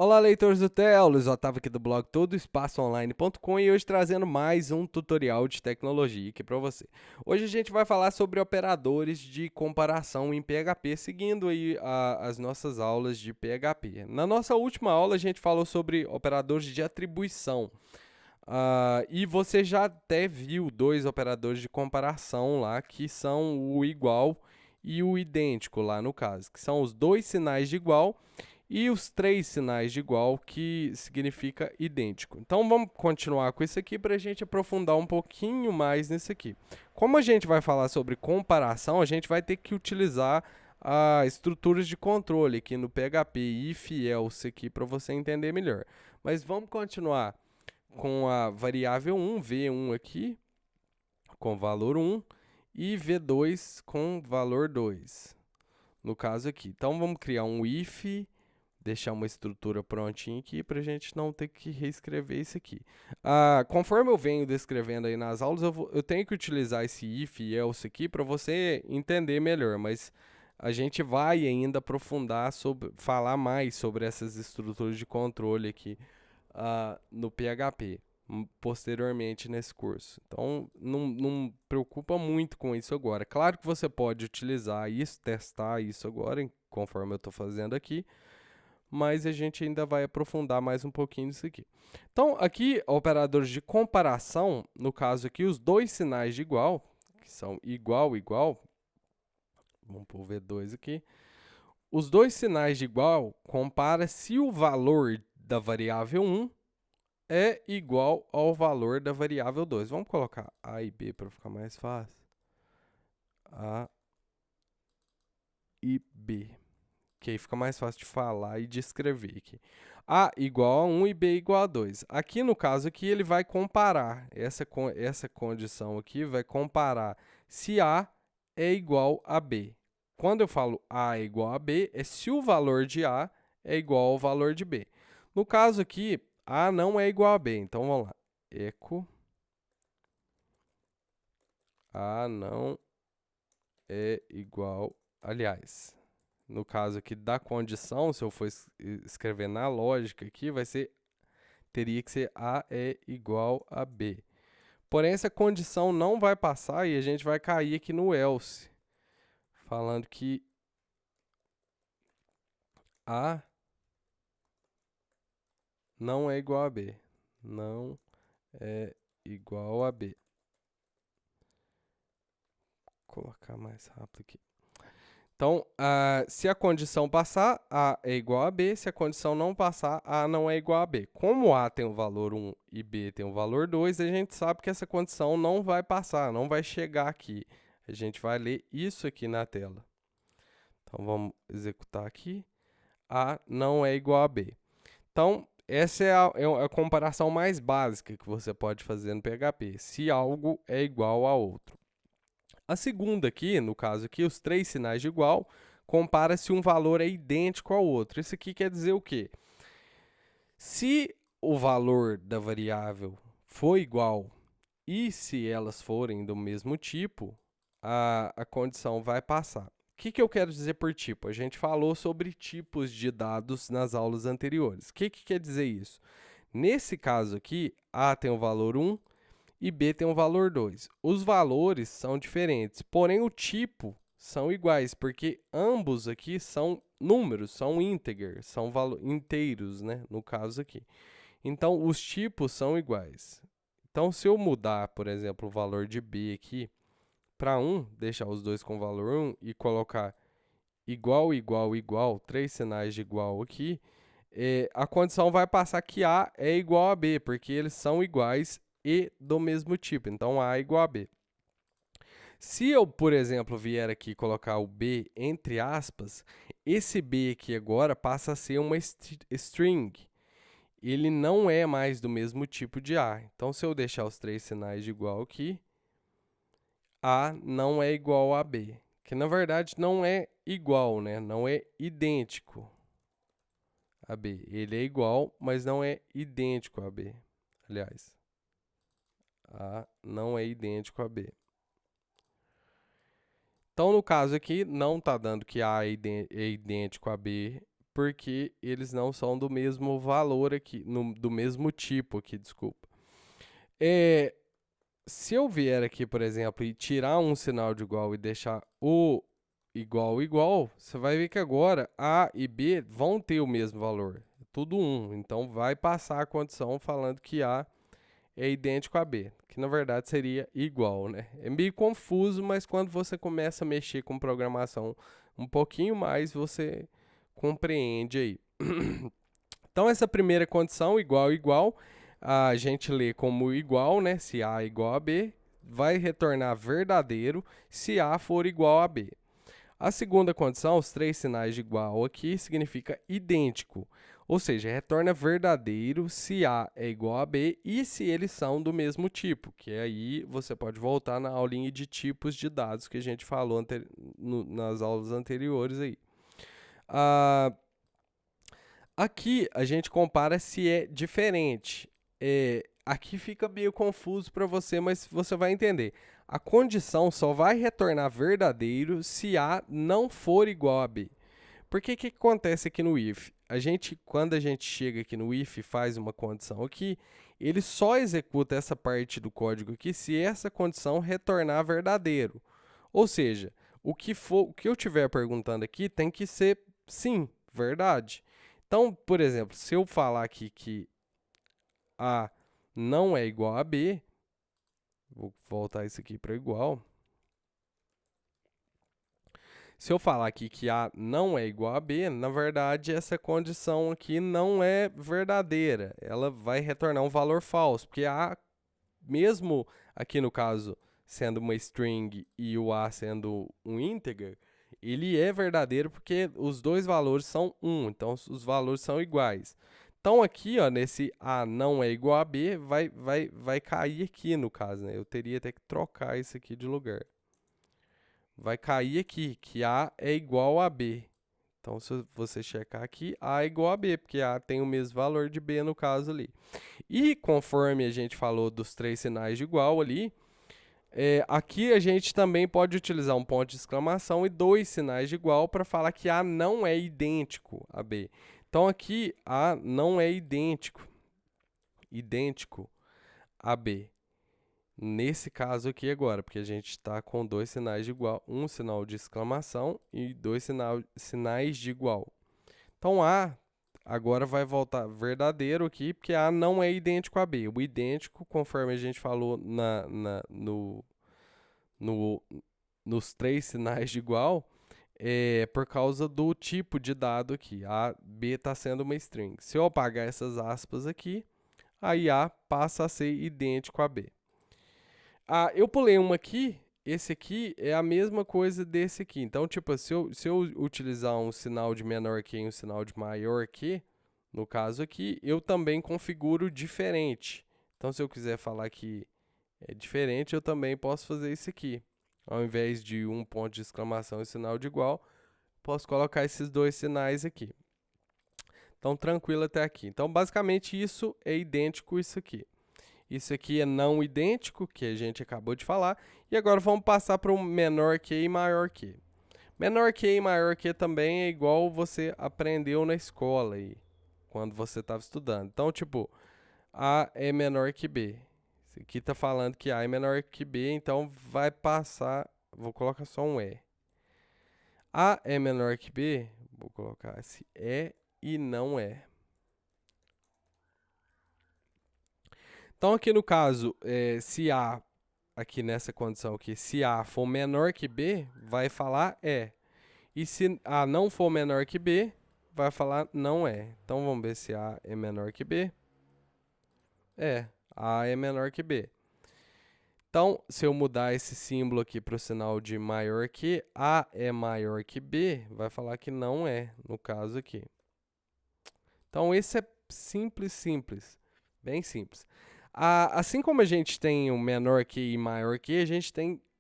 Olá, leitores do TEL, Luiz Otávio aqui do blog todoespaçoonline.com e hoje trazendo mais um tutorial de tecnologia aqui para você. Hoje a gente vai falar sobre operadores de comparação em PHP, seguindo aí as nossas aulas de PHP. Na nossa última aula a gente falou sobre operadores de atribuição. E você já até viu dois operadores de comparação lá, que são o igual e o idêntico lá no caso, que são os dois sinais de igual e os três sinais de igual, que significa idêntico. Então vamos continuar com isso aqui para a gente aprofundar um pouquinho mais nisso aqui. Como a gente vai falar sobre comparação, a gente vai ter que utilizar estruturas de controle aqui no PHP, if, else aqui, para você entender melhor. Mas vamos continuar com a variável 1, v1 aqui, com valor 1, e v2 com valor 2, no caso aqui. Então vamos criar um if, deixar uma estrutura prontinha aqui para a gente não ter que reescrever isso aqui. Conforme eu venho descrevendo aí nas aulas, eu tenho que utilizar esse if e else aqui para você entender melhor, mas a gente vai ainda aprofundar, falar mais sobre essas estruturas de controle aqui no PHP, posteriormente nesse curso. Então, não preocupa muito com isso agora. Claro que você pode utilizar isso, testar isso agora, conforme eu estou fazendo aqui, mas a gente ainda vai aprofundar mais um pouquinho nisso aqui. Então, aqui, operadores de comparação, no caso aqui, os dois sinais de igual, que são igual, igual, vamos pôr V2 aqui, os dois sinais de igual compara se o valor da variável 1 é igual ao valor da variável 2. Vamos colocar A e B para ficar mais fácil. A e B. Que aí fica mais fácil de falar e de escrever aqui. A igual a 1 e B igual a 2. Aqui no caso aqui ele vai comparar, essa condição aqui vai comparar se A é igual a B. Quando eu falo A é igual a B, é se o valor de A é igual ao valor de B. No caso aqui, A não é igual a B, então vamos lá. Echo A não é igual, aliás, no caso aqui da condição, se eu for escrever na lógica aqui, teria que ser A é igual a B. Porém, essa condição não vai passar e a gente vai cair aqui no else, falando que A não é igual a B. Não é igual a B. Vou colocar mais rápido aqui. Então, se a condição passar, A é igual a B. Se a condição não passar, A não é igual a B. Como A tem o valor 1 e B tem o valor 2, a gente sabe que essa condição não vai passar, não vai chegar aqui. A gente vai ler isso aqui na tela. Então, vamos executar aqui. A não é igual a B. Então, essa é a comparação mais básica que você pode fazer no PHP, se algo é igual a outro. A segunda aqui, no caso aqui, os três sinais de igual, compara se um valor é idêntico ao outro. Isso aqui quer dizer o quê? Se o valor da variável for igual e se elas forem do mesmo tipo, a condição vai passar. O que eu quero dizer por tipo? A gente falou sobre tipos de dados nas aulas anteriores. O que quer dizer isso? Nesse caso aqui, A tem o valor 1, e B tem um valor 2. Os valores são diferentes, porém o tipo são iguais, porque ambos aqui são números, são integers, são inteiros, né, no caso aqui. Então, os tipos são iguais. Então, se eu mudar, por exemplo, o valor de B aqui para 1, deixar os dois com valor 1 e colocar igual, igual, igual, três sinais de igual aqui, a condição vai passar que A é igual a B, porque eles são iguais e do mesmo tipo. Então, A é igual a B. Se eu, por exemplo, vier aqui colocar o B entre aspas, esse B aqui agora passa a ser uma string. Ele não é mais do mesmo tipo de A. Então, se eu deixar os três sinais de igual aqui, A não é igual a B. Que, na verdade, não é igual, né? Não é idêntico a B. Ele é igual, mas não é idêntico a B. Aliás, A não é idêntico a B. Então, no caso aqui, não está dando que A é idêntico a B, porque eles não são do mesmo valor aqui, do mesmo tipo aqui, desculpa. Se eu vier aqui, por exemplo, e tirar um sinal de igual e deixar o igual, você vai ver que agora A e B vão ter o mesmo valor. É tudo 1. Então vai passar a condição falando que A é idêntico a B, que na verdade seria igual, né? É meio confuso, mas quando você começa a mexer com programação um pouquinho mais, você compreende aí. Então essa primeira condição, igual, a gente lê como igual, né? Se A é igual a B, vai retornar verdadeiro se A for igual a B. A segunda condição, os três sinais de igual aqui, significa idêntico. Ou seja, retorna verdadeiro se A é igual a B e se eles são do mesmo tipo, que aí você pode voltar na aulinha de tipos de dados que a gente falou nas aulas anteriores aí. Aqui a gente compara se é diferente. Aqui fica meio confuso para você, mas você vai entender. A condição só vai retornar verdadeiro se A não for igual a B. Porque que acontece aqui no if? Quando a gente chega aqui no if e faz uma condição aqui, ele só executa essa parte do código aqui se essa condição retornar verdadeiro. Ou seja, o que eu estiver perguntando aqui tem que ser sim, verdade. Então, por exemplo, se eu falar aqui que A não é igual a B, vou voltar isso aqui para igual. Se eu falar aqui que A não é igual a B, na verdade essa condição aqui não é verdadeira. Ela vai retornar um valor falso, porque A, mesmo aqui no caso sendo uma string e o A sendo um integer, ele é verdadeiro porque os dois valores são 1, então os valores são iguais. Então aqui, ó, nesse A não é igual a B, vai cair aqui no caso, né? Eu teria até que trocar isso aqui de lugar. Vai cair aqui, que A é igual a B. Então, se você checar aqui, A é igual a B, porque A tem o mesmo valor de B no caso ali. E conforme a gente falou dos três sinais de igual ali, aqui a gente também pode utilizar um ponto de exclamação e dois sinais de igual para falar que A não é idêntico a B. Então, aqui, A não é idêntico a B. Nesse caso aqui agora, porque a gente está com dois sinais de igual, um sinal de exclamação e dois sinais de igual. Então, A agora vai voltar verdadeiro aqui, porque A não é idêntico a B. O idêntico, conforme a gente falou nos três sinais de igual, é por causa do tipo de dado aqui. A, B está sendo uma string. Se eu apagar essas aspas aqui, aí A passa a ser idêntico a B. Eu pulei uma aqui, esse aqui é a mesma coisa desse aqui. Então, tipo, se eu utilizar um sinal de menor que e um sinal de maior que, no caso aqui, eu também configuro diferente. Então, se eu quiser falar que é diferente, eu também posso fazer isso aqui. Ao invés de um ponto de exclamação e sinal de igual, posso colocar esses dois sinais aqui. Então, tranquilo até aqui. Então, basicamente, isso é idêntico a isso aqui. Isso aqui é não idêntico, que a gente acabou de falar. E agora vamos passar para o menor que e maior que. Menor que e maior que também é igual você aprendeu na escola aí, quando você estava estudando. Então, tipo, A é menor que B. Isso aqui está falando que A é menor que B, então vai passar... Vou colocar só um E. A é menor que B, vou colocar esse E e não é. Então, aqui no caso, se A, aqui nessa condição aqui, se A for menor que B, vai falar é. E se A não for menor que B, vai falar não é. Então, vamos ver se A é menor que B. A é menor que B. Então, se eu mudar esse símbolo aqui para o sinal de maior que, A é maior que B, vai falar que não é, no caso aqui. Então, esse é simples, bem simples. Assim como a gente tem o menor que e maior que, a gente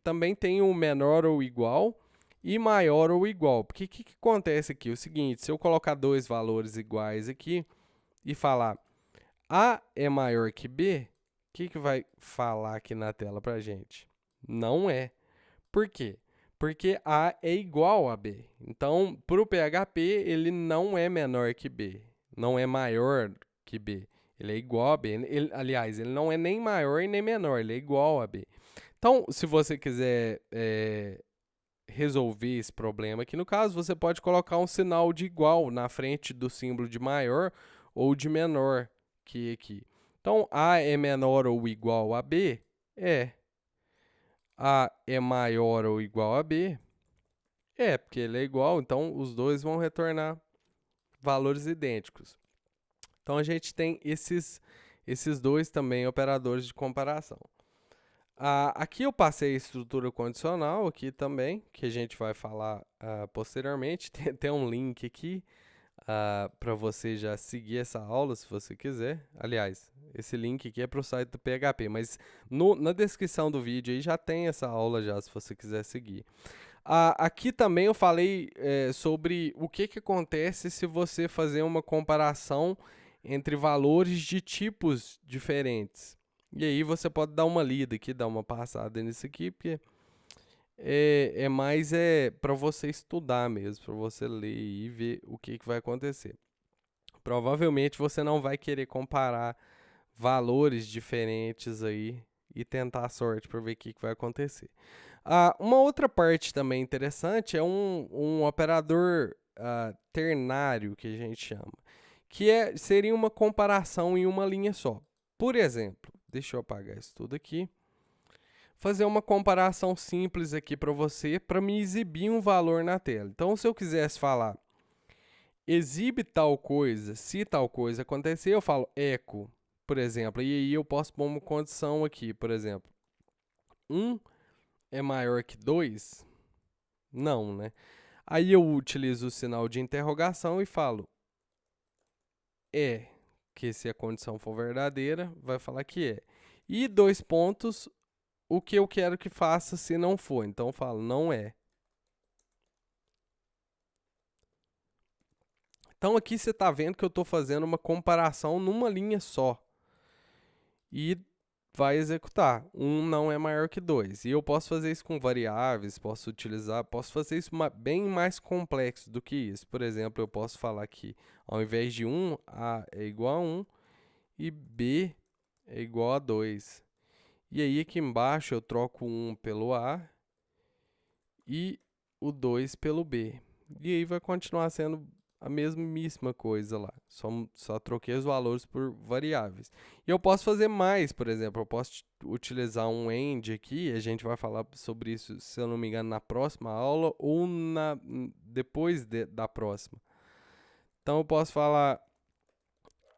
também tem o menor ou igual e maior ou igual. Porque o que acontece aqui? O seguinte, se eu colocar dois valores iguais aqui e falar A é maior que B, o que vai falar aqui na tela para a gente? Não é. Por quê? Porque A é igual a B. Então, para o PHP, ele não é menor que B. Não é maior que B. Ele é igual a B. Aliás, ele não é nem maior e nem menor. Ele é igual a B. Então, se você quiser resolver esse problema aqui no caso, você pode colocar um sinal de igual na frente do símbolo de maior ou de menor que aqui. Então, A é menor ou igual a B? É. A é maior ou igual a B? É, porque ele é igual, então os dois vão retornar valores idênticos. Então, a gente tem esses dois também operadores de comparação. Aqui eu passei a estrutura condicional aqui também, que a gente vai falar posteriormente. Tem um link aqui para você já seguir essa aula, se você quiser. Aliás, esse link aqui é para o site do PHP, mas na descrição do vídeo aí já tem essa aula já, se você quiser seguir. Aqui também eu falei sobre o que acontece se você fazer uma comparação entre valores de tipos diferentes. E aí você pode dar uma lida aqui, dar uma passada nisso aqui, porque é mais para você estudar mesmo, para você ler e ver o que vai acontecer. Provavelmente você não vai querer comparar valores diferentes aí e tentar a sorte para ver o que vai acontecer. Uma outra parte também interessante é um operador ternário, que a gente chama, que seria uma comparação em uma linha só. Por exemplo, deixa eu apagar isso tudo aqui. Fazer uma comparação simples aqui para você, para me exibir um valor na tela. Então, se eu quisesse falar, exibe tal coisa, se tal coisa acontecer, eu falo echo, por exemplo. E aí eu posso pôr uma condição aqui, por exemplo. 1 é maior que 2? Não, né? Aí eu utilizo o sinal de interrogação e falo que se a condição for verdadeira, vai falar que é. E 2 pontos, o que eu quero que faça se não for. Então eu falo não é. Então aqui você está vendo que eu estou fazendo uma comparação numa linha só. E vai executar. 1 não é maior que 2. E eu posso fazer isso com variáveis, posso fazer isso bem mais complexo do que isso. Por exemplo, eu posso falar que ao invés de 1, A é igual a 1 e B é igual a 2. E aí aqui embaixo eu troco o 1 pelo A e o 2 pelo B. E aí vai continuar sendo a mesmíssima coisa lá. Só troquei os valores por variáveis. E eu posso fazer mais, por exemplo. Eu posso utilizar um AND aqui. A gente vai falar sobre isso, se eu não me engano, na próxima aula ou depois da próxima. Então eu posso falar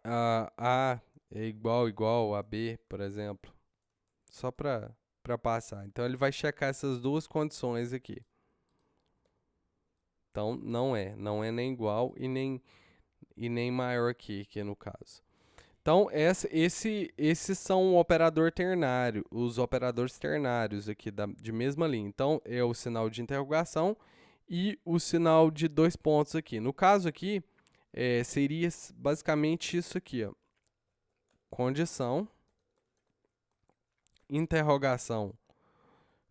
A é igual a B, por exemplo. Só para passar. Então ele vai checar essas duas condições aqui. Então, não é nem igual e nem maior que no caso. Então, esses são o operador ternário, os operadores ternários aqui de mesma linha. Então, é o sinal de interrogação e o sinal de 2 pontos aqui. No caso aqui, seria basicamente isso aqui, ó. Condição, interrogação,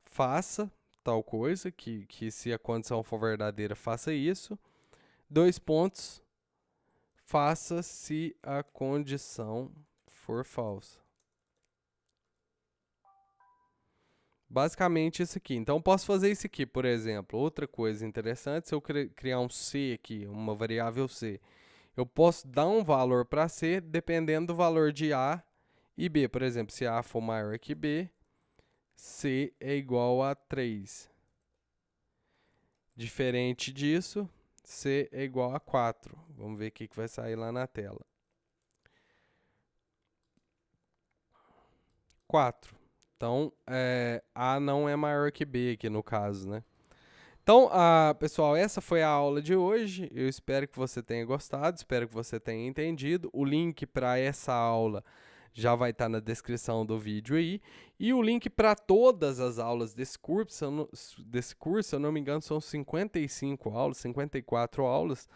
faça tal coisa, que se a condição for verdadeira, faça isso. 2 pontos, faça se a condição for falsa. Basicamente isso aqui. Então, posso fazer isso aqui, por exemplo. Outra coisa interessante, se eu criar um C aqui, uma variável C, eu posso dar um valor para C dependendo do valor de A e B. Por exemplo, se A for maior que B, C é igual a 3. Diferente disso, C é igual a 4. Vamos ver o que vai sair lá na tela. 4. Então, A não é maior que B aqui no caso, né? Então, pessoal, essa foi a aula de hoje. Eu espero que você tenha gostado, espero que você tenha entendido. O link para essa aula já vai estar na descrição do vídeo aí. E o link para todas as aulas desse curso, se eu não me engano, são 55 aulas, 54 aulas,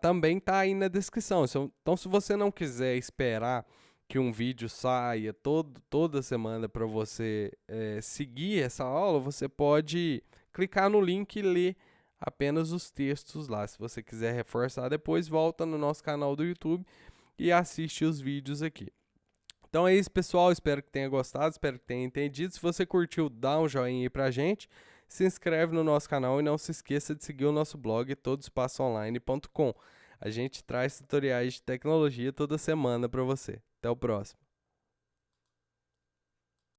também está aí na descrição. Então, se você não quiser esperar que um vídeo saia toda semana para você seguir essa aula, você pode clicar no link e ler apenas os textos lá. Se você quiser reforçar depois, volta no nosso canal do YouTube e assiste os vídeos aqui. Então é isso, pessoal. Espero que tenha gostado, espero que tenha entendido. Se você curtiu, dá um joinha aí pra gente. Se inscreve no nosso canal e não se esqueça de seguir o nosso blog todospaçoonline.com. A gente traz tutoriais de tecnologia toda semana para você. Até o próximo.